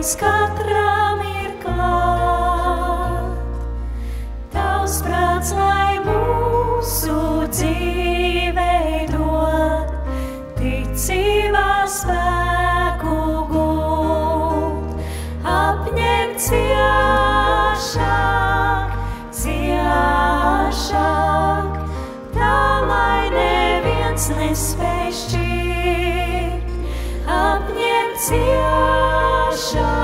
mums katram ir klāt. Tavs prāts, lai mūsu dzīvei dod, ticībā spēku gūt, apņem ciešāk, ciešāk, tā lai neviens nespēj šķirt, apņem ciešāk,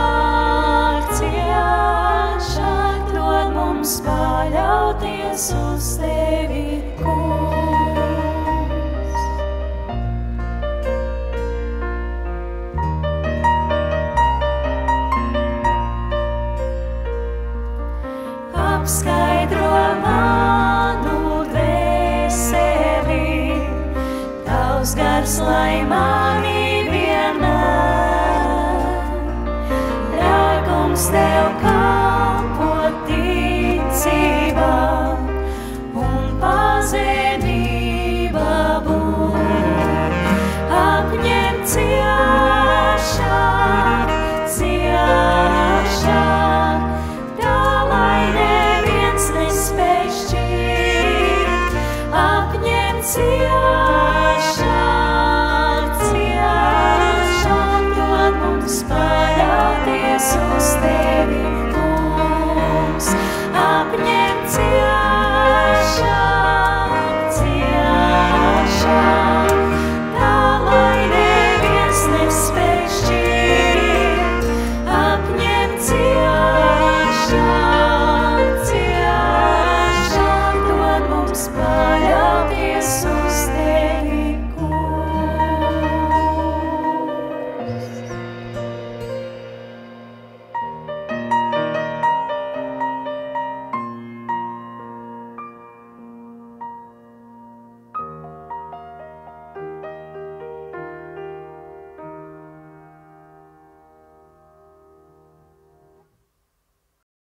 ciešāk, dod mums paļauties uz tevi, Kungs. Apskaidro manu dvēseli, Tavs gars, lai mani vienmēr, ļauj, Kungs, Tev